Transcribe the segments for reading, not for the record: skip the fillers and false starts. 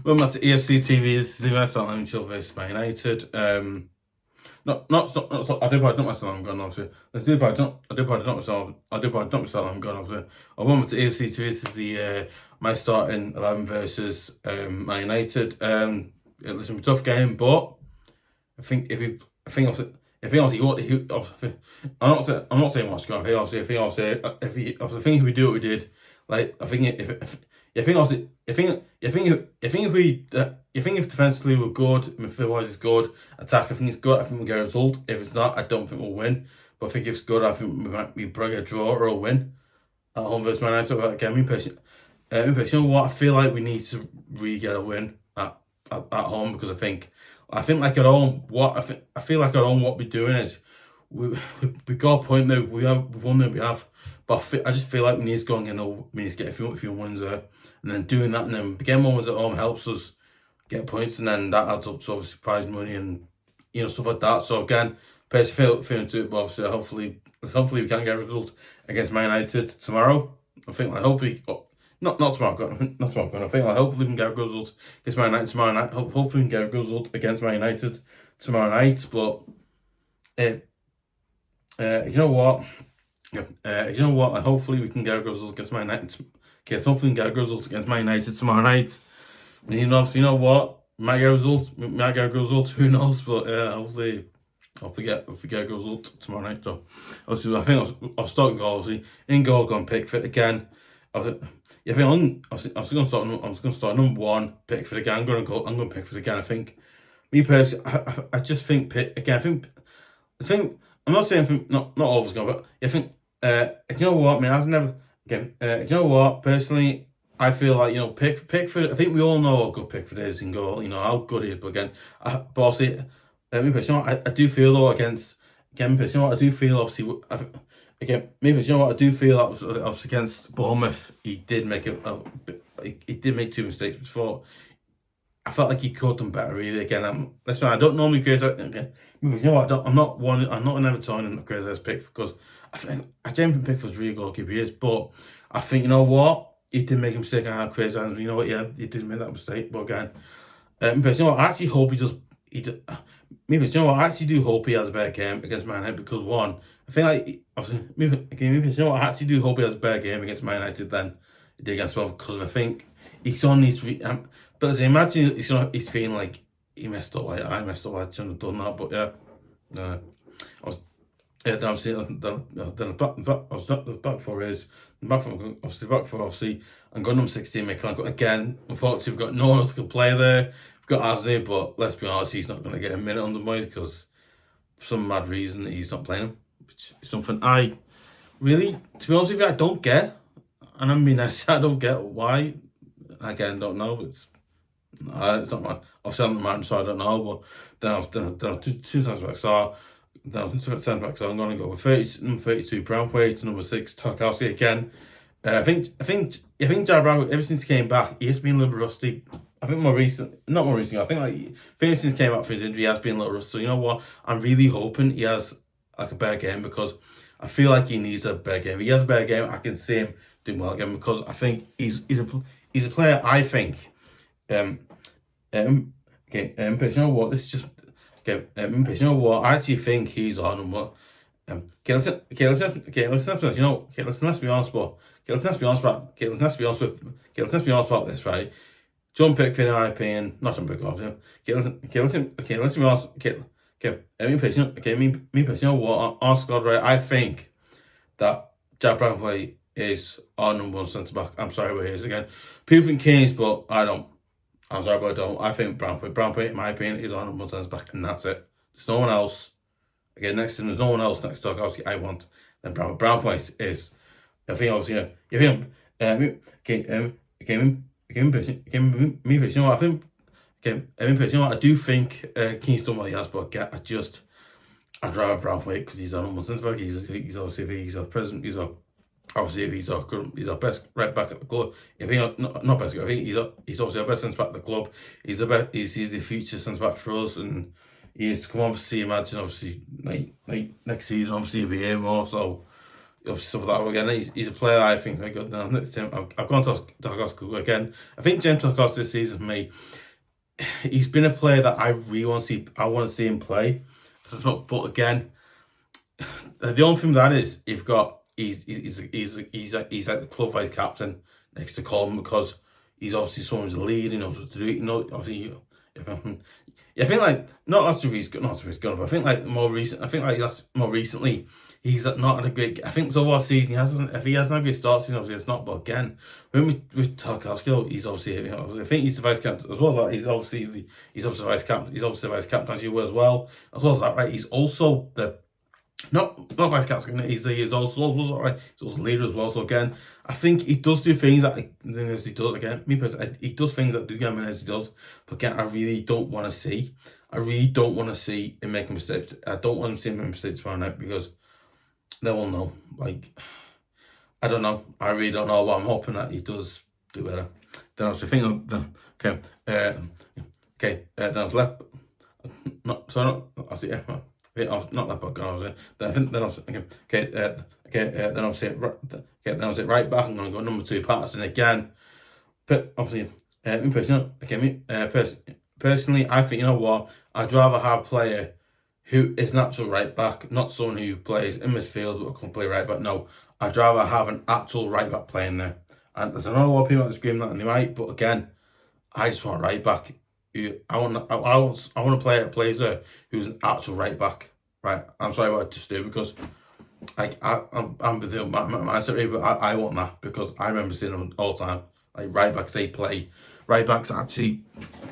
Well, that's EFC TV's the best on show versus Man United. Not I did buy not myself. I'm going obviously. I did buy not myself. I did buy not myself. I'm going obviously. I went with EFC TV. This is the my starting 11 versus Man United. It's a tough game, but I think if he obviously, I'm not saying what's going to obviously if we do what we did, like I think if defensively we're good, midfield wise it's good, attack I think it's good, I think we get a result. If it's not, I don't think we'll win. But I think if it's good, I think we probably get a draw or a win at home versus Man United. But again, me personally, what I feel like we need to really get a win at home, because I think like at home, I feel like at home what we're doing is we got a point there. We won there. We have, but I just feel like we need to go and get a few wins there, and then doing that, and then getting more wins at home helps us get points, and then that adds up to obviously prize money and stuff like that. So again, personally feeling to it, but obviously hopefully we can get a result against Man United tomorrow. I think like hopefully. Not tomorrow. Not tomorrow. I think like hopefully we can get a good result against Man United tomorrow night. Hopefully we can get a good result against Man United tomorrow night. But you know what? Like, hopefully we can get a good result against Man United. Hopefully we can get a good result against Man United tomorrow night. You know what? Might get a good result. Who knows? But hopefully. I'll forget a good result tomorrow night. So obviously I think I'll start goal. Obviously in goal, going Pickford again. I think I'm going to start number one, Pickford again. I'm going to Pickford again. I think, me personally, I just think again. I think I'm not saying not always going, but I think you know what, man. I've never again. You know what, personally, I feel like Pickford. I think we all know how good Pickford is in goal. You know how good he is, but again, but obviously, me personally, I do feel though against again. You know what, I do feel obviously. Again, maybe you know what I do feel that was against Bournemouth. He did make he did make two mistakes before. I felt like he could have done better. Really, again, listen, I don't normally criticize. Again, you know what? I'm not an Everton and criticize Pickford, because I genuinely think Pickford's really goalkeeper. He is, but I think you know what, he did make a mistake. I criticize him. You know what? Yeah, he did make that mistake. But again, but you know what? I actually hope he does. Maybe you know what? I actually do hope he has a better game against Man United, because one, I think like obviously maybe you know what, I actually do hope he has a better game against Man United than he did against well, because I think he's on these. But as I imagine, he's feeling like he messed up. Like I messed up. I shouldn't have done that. But yeah, I was. Yeah, then obviously, the back four is back for obviously. I'm going number 16, Mykolenko again. Unfortunately, we've got no one else who can play there. We've got aznou, but let's be honest, he's not going to get a minute on the boys, because for some mad reason he's not playing him, which is something I really, to be honest with you, I don't get. And I mean, I don't get why. Again, don't know. It's not my. Obviously, I'm the man, so I don't know. But then I've two times back. So then centre back. So I'm going to go with number 32, brantwaite, number 6, Tarkowski again. I think Dibling, ever since he came back, he has been a little rusty. I think not more recently. I think since he came out for his injury, he has been a little rusty. So you know what? I'm really hoping he has like a better game, because I feel like he needs a better game. If he has a better game, I can see him doing well again, because I think he's a player. I think. But you know what? This is just okay. But you know what? I actually think he's on number. Listen. You know, let's be honest, but let's be honest about this, right? John Pickford, in my opinion, not John Pickford. Let's be honest. Me personally, you know what? On squad, right? I think that Jack Brantwaite is our number one centre back. I'm sorry, but he is again. People think Keane is, but I don't. I'm sorry, but I don't. I think Brantwaite, in my opinion, is our number one centre back, and that's it. There's no one else. Again, next to him, there's no one else next to Tarkowski I want. Then Brantwaite is. I think obviously, me personally, you know what, I think. Me personally, you know what, I do think Keane's done what he has, but I'd rather Brantwaite, because he's our number one centre back. He's obviously he's our president. He's our best right back at the club. If he not best, I think he's obviously our best centre back at the club. He's the best. He's the future centre back for us, and he is to come. Obviously, imagine obviously like next season, obviously he'll be here more. So of stuff like that again. He's a player I think very good. Now next time I've gone to Tarkowski again. I think James Tarkowski this season for me, he's been a player that I really want to see. I want to see him play. But again, the only thing with that is he's like the club vice captain next to Colin, because he's obviously someone's a lead. He knows what to do. You know, obviously. I think like not last year he's gone, but I think like more recently he's not had a great. I think so far season he hasn't. If he hasn't had a great start season, obviously it's not. But again, with Tarkowski, he's obviously. I think he's the vice captain as well. That he's obviously the vice captain. He's obviously the vice captain as you were as well. As well as that, right? He's also the not vice captain. He's also right. He's also leader as well. So again, I think he does do things that he does. Again, me personally, he does things that do get him as he does. But again, I really don't want to see him making mistakes. I don't want him to see him make mistakes tomorrow night, because they will know. Like, I don't know. I really don't know. But I'm hoping that he does do better. Then I was thinking, then I was left. Not so. I see. I was not left back. I was. Then I think. Then I was. Then I'll say then I'll say right back. I'm going to go number 2, Patterson again. But obviously, personally, I think, you know what, I'd rather have a player who is an actual right back, not someone who plays in midfield but can play right back. No, I'd rather have an actual right back playing there. And there's another lot of people that scream that, and they might. But again, I just want a right back. I want a player that plays there who's an actual right back. Right, I'm sorry what I just do, because like I'm with the mindset really, but I want that, because I remember seeing them all the time. Like right backs, they play. Right backs actually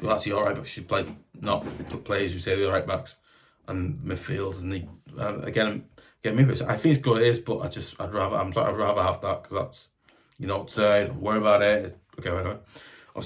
all right backs should play, not players who say they're right backs. And midfields and again me, I think it's good it is, but I'd rather have that, because that's, you know, don't worry about it. Okay, whatever.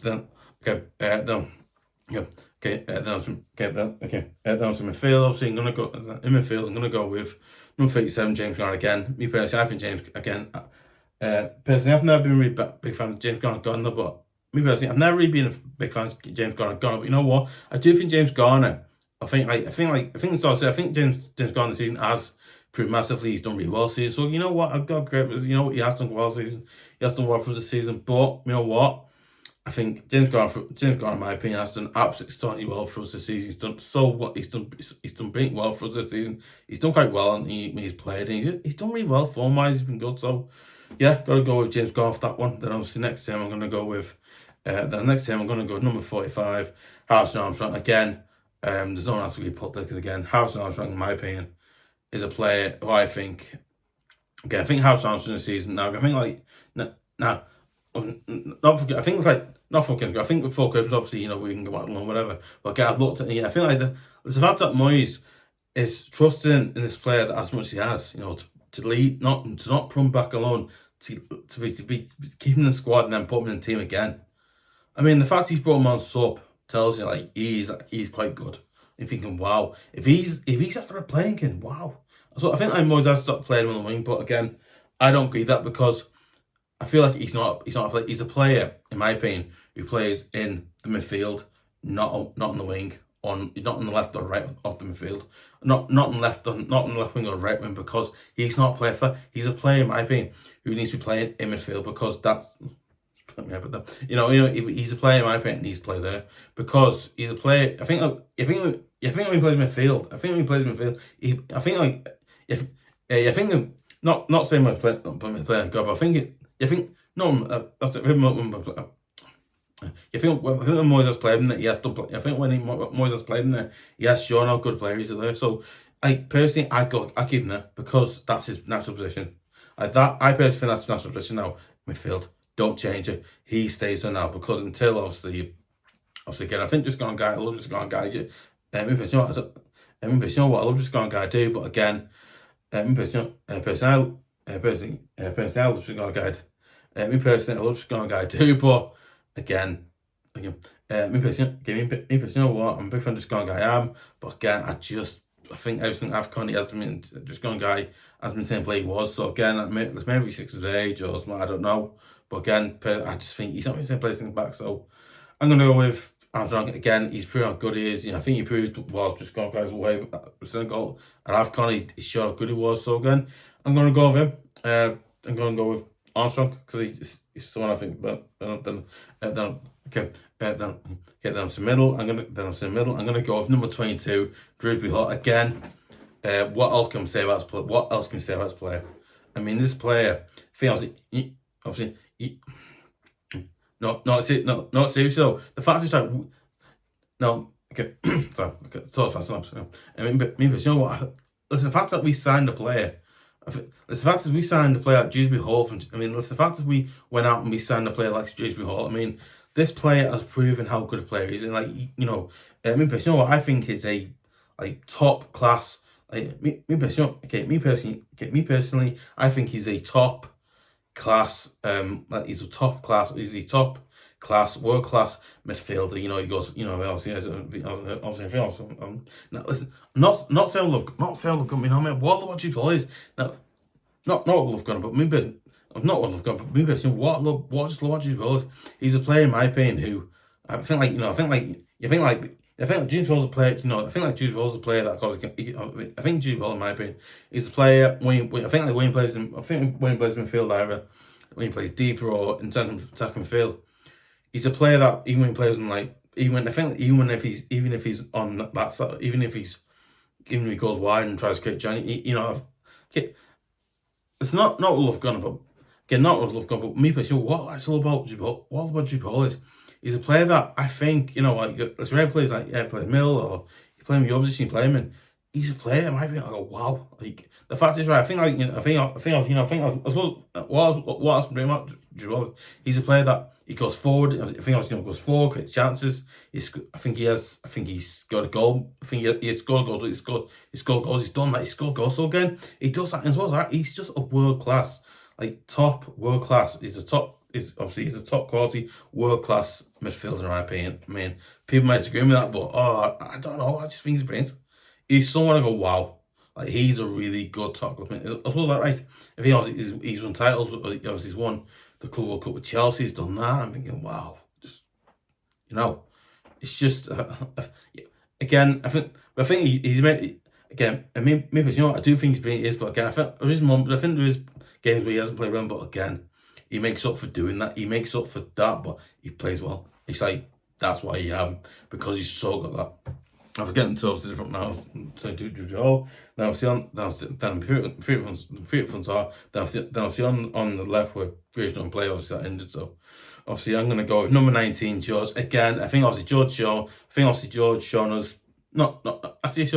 Then midfield. Obviously, I'm gonna go in midfield. I'm gonna go with number 37, James Garner again. Me personally, I think James again. Personally, I've never been a really big fan of James Garner, but me personally, I've never really been a big fan of James Garner. But you know what? I do think James Garner. I think James Garner this season has proved massively. He's done really well this season. So you know what? I've got great. You know what? He has done well this season. He has done well for the season. But you know what? I think James Garner, in my opinion, has done absolutely stunningly well for us this season. He's done so well. He's done pretty well for us this season. He's done quite well, and he's played. And he's done really well form-wise. He's been good. So yeah, got to go with James Garner for that one. Then obviously next time I'm going to go with. Number 45, Armstrong again. There's no one else to be put there, because again, Armstrong, in my opinion, is a player who I think. Okay, I think Armstrong this season now. I think like now. Not forget. I think it's like not fucking. I think before Christmas, obviously, you know, we can go out and whatever. But again, I've looked at it. I feel like the fact that Moyes is trusting in this player as much as he has, you know, to lead, not put him back alone, to be keeping the squad and then put him in the team again. I mean, the fact he's brought him on sub tells you like he's quite good. You're thinking, wow, if he's after playing again, wow. So I think like Moyes has stopped playing him on the wing, but again, I don't agree that, because I feel like he's not a player. He's a player, in my opinion, who plays in the midfield, not on the wing, not on the left or right of the midfield, not on the left wing or right wing, because he's not a player he's a player, in my opinion, who needs to be playing in midfield, because that's, you know, he's a player, in my opinion, needs to play there, because he's a player. I think when he plays midfield, not saying when playing God, but I think that's it. When Moyes has played him, that he has done. I think when Moyes has played him there, he has shown how good players are there. So, personally, I keep him there, because that's his natural position. I personally think that's his natural position now. Midfield, don't change it. He stays there now, because until obviously again, I think just gone guy. I love just gone guy. You know what? I love just gone guy too. But again, personally, I love just gone guy. Me personally, I love just gone guy too. But again, me personally, you know what? I'm a big fan of just gone guy. I am, but again, I think everything I've kind of has been just gone guy has been the same play he was. So again, maybe 6 of age or something. I don't know. But again, I just think he's not the same place in the back. So I'm gonna go with Armstrong again. He's proved how good he is. You know, I think he proved was just gone guys away with Senegal, and I've kind of showed how good he was. So again, I'm gonna go with him. I'm going to go with Armstrong because he's someone I think. But then okay, down to the middle. I'm gonna go with number 22, Dewbury Hall again. What else can we say about this player? What else can we say about this player? I mean, this player, obviously, not serious. So the fact is like, no, okay, sorry, okay, so fast. I mean, but you know what? It's the fact that we signed a player. It's the fact that we signed a player like Dewbury Hall. I mean, it's the fact that we went out and we signed a player like Dewbury Hall. I mean, this player has proven how good a player he is. And like, you know, you know what? I think he's a top class. Like me personally, I think he's a top class. He's a top class, world class midfielder. You know, he goes. You know, obviously. Now listen, not saying love. I mean, I mean, what you call is now, not what love gun, but maybe I'm not what love gun, but maybe what you call is. He's a player in my opinion who I think like Jude Hall's a player, you know. I think like Jude Hall's a player that causes. I think Jude Hall, in my opinion, is a player when I think like when he plays in midfield, either when he plays deeper or in terms of attacking midfield, he's a player that even when he plays in like even if he's on that side, even if he goes wide and tries to create Johnny, you know, okay, it's not love gun, but again, not love gun, but me personally, what it's all about Jude Hall is. He's a player that I think, you know, like let's rare players like play Mill or you play him in your position, you play him in. He's a player that might be like, oh wow, like the fact is right. I think like you know, what else pretty much. He's a player that he goes forward. I think goes forward, creates chances. I think he's got a goal. I think he has scored goals. He scored goals. He's done that. He scored goals. So again, he does that as well. Right? He's just a world class, like top world class. He's a top quality world class midfielder in my opinion. I mean, people might disagree with that, but I don't know. I just think he's brilliant. He's someone I go, wow, like he's a really good top club. I suppose that right. If he's won titles, obviously he's won the Club World Cup with Chelsea. He's done that. I'm thinking, wow, just you know, it's just again. I think he's made again. I mean, maybe you know what, I do think he's brilliant. Is, but again, I think there is games where he hasn't played well, but again, he makes up for doing that. He makes up for that, but he plays well. It's like that's why you have him, because he's so good at that. I'm forgetting to different now. So do all. Now see on three front are. Then see on the left where creation on play obviously that ended. So obviously I'm gonna go with number 19, George. Again, I think obviously George showed us. I think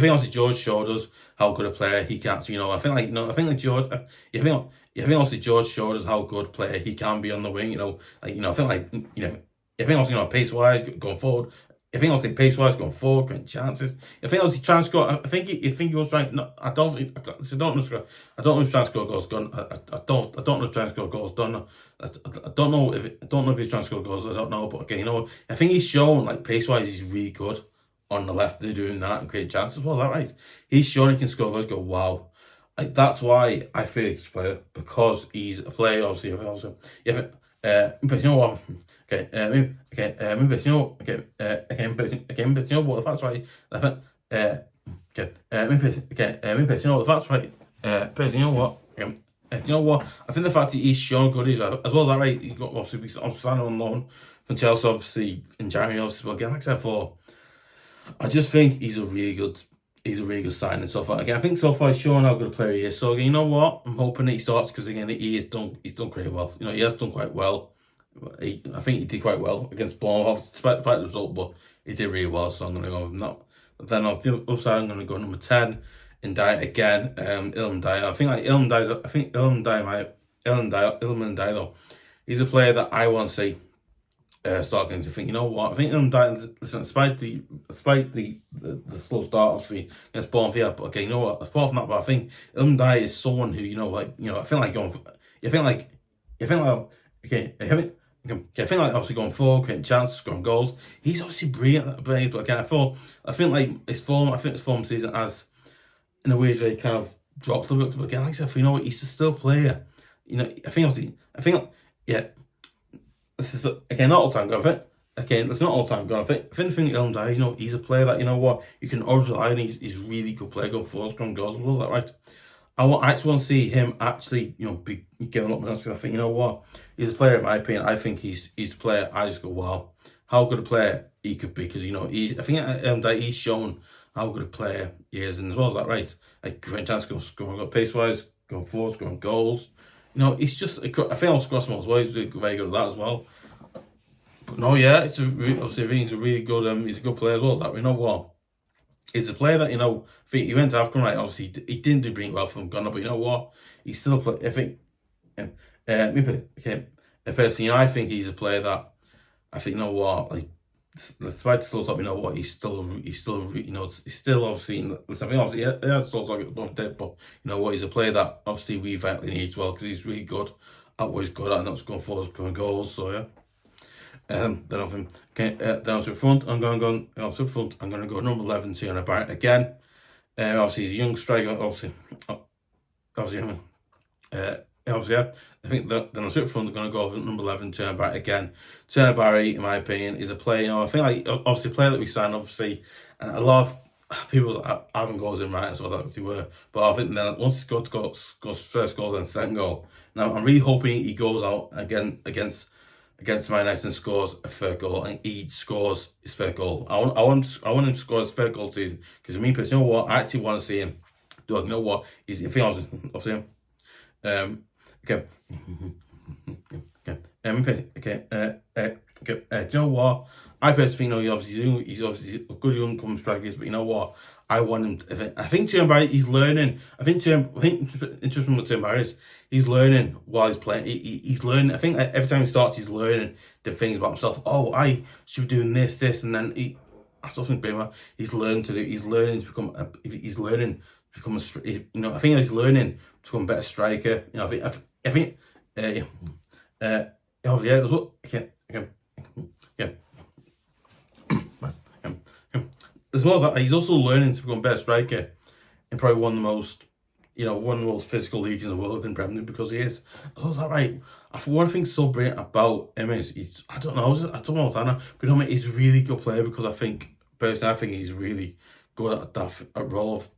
obviously George showed us how good a player he can. You know, I think George. I think obviously George showed us how good a player he can be on the wing. You know, I think obviously pace wise going forward. I think obviously pace wise going forward, getting chances. I think obviously trying to score. I think he was trying. No, I don't know if he's trying to score goals. I don't know if he's trying to score goals. I don't know if he's trying to score goals. I don't know. But again, you know, I think he's shown like pace wise he's really good on the left. They're doing that and create chances. Was that right? He's shown he can score goals. Go wow. Like that's why I feel he's a player, because he's a player. Obviously, but you know what? Okay, but you know, but you know what? That's right. But you know that's right. But you know what? You know what? I think the fact that he's shown good as well as that, right? He got obviously signed on loan from Chelsea, obviously in January, obviously. But again, like I said before, I just think he's a really good signing so far. Again, I think so far he's shown how good a player he is. So again, you know what? I'm hoping that he starts, because again he's done quite well. You know, he has done quite well. I think he did quite well against Bournemouth, despite the result, but he did really well. So I'm going to go with that. But then on the other side, I'm going to go number 10, Ndiaye again. Ndiaye. I think like Ndiaye though, he's a player that I want to see start getting to think. You know what? I think Ndiaye, listen, despite the slow start obviously against Bournemouth, yeah, but okay, you know what? Apart from that, but I think Ndiaye is someone who I feel like going. I think like obviously going forward, creating chances, scoring goals. He's obviously brilliant, but again, I think like his form season has, in a weird way, kind of dropped a bit. But again, like I said, you know what, he's still a player. You know, this is again not all time going. It's not all time going. I think Ndiaye, you know, he's a player that, you know what, you can always rely on. He's really good player going forward, scoring goals. Was that right? I actually want to see him actually, be given up. Because I think, you know what, he's a player in my opinion. I think he's a player. I just go, wow, how good a player he could be. Because I think that he's shown how good a player he is, and as well as that, right, like great chance to scoring pace wise, going forward, scoring goals. He's just. I think I'll score as well. He's very good at that as well. But no, yeah, obviously I think he's a really good. He's a good player as well as that. But you know what? He's a player that, I think he went to African, right? Obviously, he didn't do pretty well from Ghana, but you know what? He's still a player. I think, maybe, okay, personally, I think he's a player that, I think, you know what, like, let's try to still stop, you know what, he's still, he's still obviously, I think obviously, yeah, still like at the moment dead, but you know what, he's a player that obviously we vitally need as well, because he's really good at what he's good at, and that's going forward, scoring goals, so yeah. Then off him. Okay, then I was up front. I'm going to go number 11, Tiana Barrett again. Obviously he's a young striker. Obviously, yeah. I think that then I was up front. I'm going to go over number 11, Tiana Barrett again. Tiana Barrett, in my opinion, is a player. I think like obviously a player that we signed. Obviously, and a lot of people having goals in right, so that they were. But I think then once he scored first goal, then second goal. Now I'm really hoping he goes out again against Man Utd and scores a third goal, and he scores his third goal. I want him to score his third goal too, because me personally, you know what, I actually want to see him do it. You know what, he's, if I'll see him. Okay. Do you know what? I personally think, he's obviously a good young coming striker, but you know what? I want him to, I think Tim Barry, he's learning. I think interesting with Tim Barry is he's learning while he's playing. He's learning. I think every time he starts, he's learning the things about himself. Oh, I should be doing this, and then I still think he's learning to do. He's learning to become. He's learning to become I think he's learning to become a better striker. I think. Yeah. As well. Okay. As well as that, he's also learning to become a better striker in probably one of the most physical leagues in the world in Premier League, because he is. Was that right? What I think so brilliant about him is I don't know what's that, but he's a really good player, because I think he's really good at that role of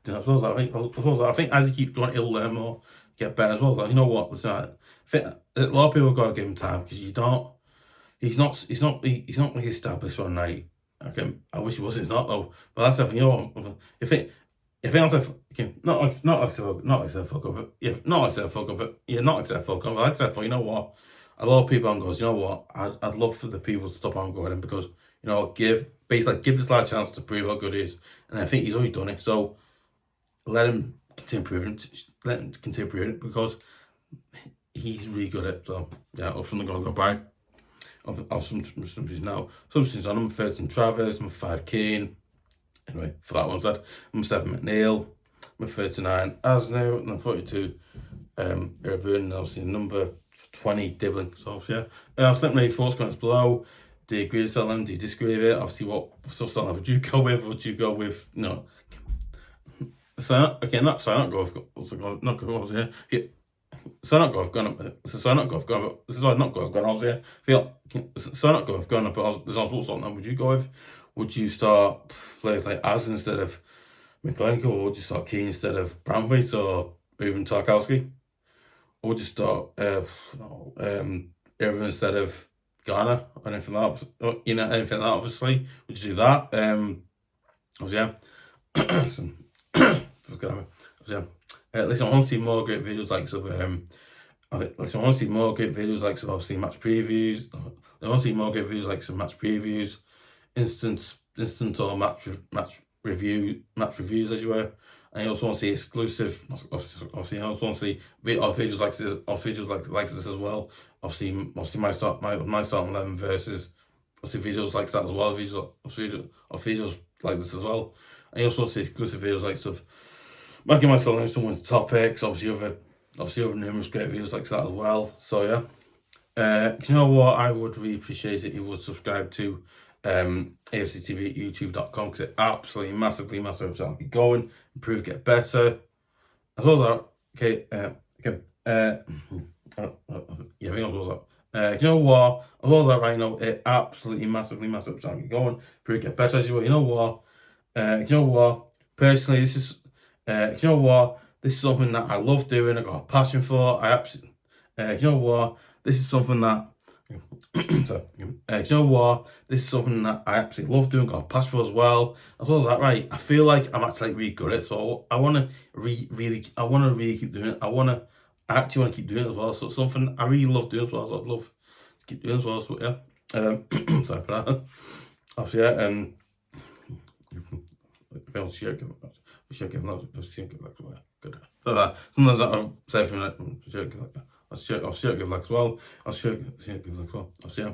I think as he keeps going, he'll learn more, get better as well. Like, you know what? Listen, I think a lot of people have got to give him time, because he's not like established one night. Okay, I wish he was. It's not though. But that's something, if I was not accept fuck up, but yeah, not accept fuck up, but yeah, not accept fuck up. But accept for, you know what, a lot of people on goes. You know what, I'd love for the people to stop on going, because give this lad a chance to prove how good he is, and I think he's already done it. So let him continue proving it, because he's really good at it. So yeah, up from the go by. Of some now. Substitutes on number 13, Travers, number 5, Keane. Anyway, for that one said. Number 7, McNeil. Number 39, aznou. Number 42, iroegbunam. Obviously, number 20, Dibling. So, yeah. I'll slip my 4 comments below. Do you agree with them? Do you disagree with it? Obviously, what stuff would you go with? Would you go with, not go with, yeah. So not go Ghana, but there's also something. Would you go with? Would you start players like aznou instead of McNeil, or would you start Keane instead of brantwaite, or even Tarkowski? Or would you start everyone instead of garner, or anything like that? Anything like that, obviously. Would you do that? Listen, I want to see more great videos obviously match previews. I want to see more great videos like some match previews, instant or match reviews, as you were. And I also want to see exclusive. Obviously, I also want to see videos like this as well. Obviously, my starting 11 versus obviously videos like that as well. Videos like this as well. And I also want to see exclusive videos like stuff. Making myself know someone's topics, obviously other numerous great videos like that as well. So yeah, do you know what? I would really appreciate it if you would subscribe to EFC TV at youtube.com, because it absolutely massively helps me going, improve, get better. As well as that, yeah, I think as well as that. Do you know what? As well as that, right now, it absolutely massively helps me going, improve, get better. As you know what? Personally, this is. You know what? This is something that I love doing. I got a passion for. I absolutely, you know what? This is something that. So, you know what? This is something that I absolutely love doing. Got a passion for as well. As well as that, right? I feel like I'm actually really good at it. So I want to really keep doing it. I actually want to keep doing it as well. So it's something I really love doing as well. So I'd love to keep doing as well. So yeah. Sorry for that. Obviously, yeah. Good. So sometimes I'll say from that. I'll share give like as well. I'll share give like as well. I'll share.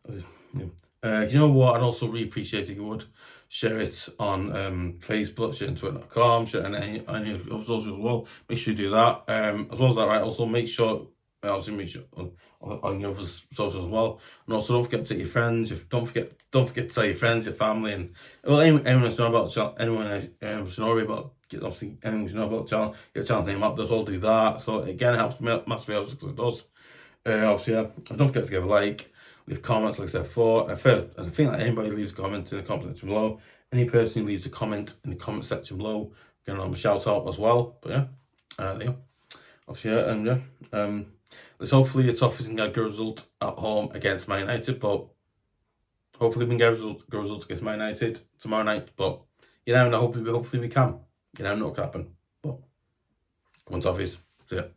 You know what? I'd also really appreciate if you would share it on Facebook, share it on Twitter.com, share it on any of your socials as well. Make sure you do that. As well as that, right? Also make sure on your other socials as well. And also don't forget to tell your friends. Don't forget to tell your friends, your family, and well anyone who's know about the channel, anyone who's know about obviously anyone who's know about the channel, get the channel's name up. As well, do that. So again, it helps me massively out because it does. Obviously, yeah. And don't forget to give a like, leave comments, like I said before. I think that anybody leaves a comment in the comment section below. Any person who leaves a comment in the comment section below, gonna have a shout out as well. But yeah, there you go. Obviously, yeah, and yeah. Let's hopefully it's off. We can get a good result at home against Man United, but hopefully we can get a good result against Man United tomorrow night. But you never know. Hopefully we can. You never know what can happen. But once obvious, that's it.